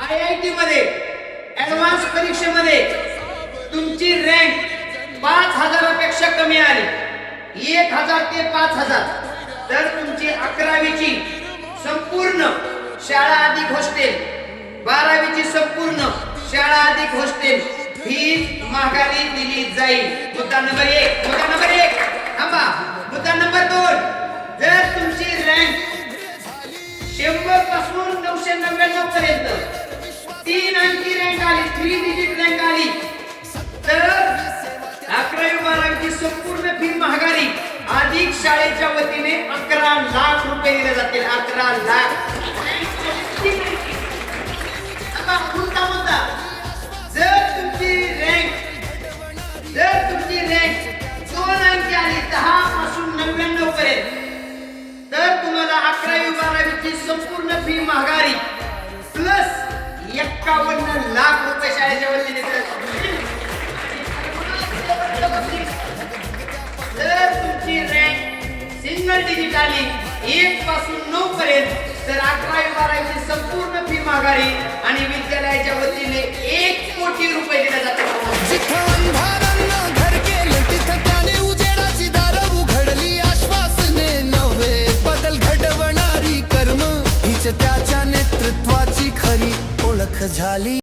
IIT मध्ये advance परीक्षेमध्ये तुमची रँक 5000 पेक्षा कमी आली, 1000 ते 5000, तर तुमची 11वीची संपूर्ण शाळा अधिक हॉस्टेल, 12वीची संपूर्ण शाळा अधिक हॉस्टेल फीस माघारी दिली जाईल. मुद्दा नंबर 1. मुद्दा नंबर 1 थांबा. मुद्दा नंबर 2, जर तुमची रँक 100 पासून 999 पर्यंत 3 अंकी रँक आली, 3 डिजिट रँक आली, तर 11वी 12वीची संपूर्ण फी महागारी अधिक शाळेच्या वतीने 11 लाख रुपये दिले जातील. 11 लाख. मुद्दा, जर तुमची रँक 2 अंकी आली 10 पासून 99 पर्यंत, तर तुम्हाला 11वी 12वीची संपूर्ण फी महागारी प्लस 51 लाख रुपये शाळेच्या वतीने. जर तुमची रँक सिंगल डिजिट आली 1 पासून 9 पर्यंत, तर 11वी 12वीची संपूर्ण फी महागारी आणि विद्यालयाच्या वतीने 1 कोटी रुपये दिले जातात. त्याच्या नेतृत्वाची खरी ओळख झाली.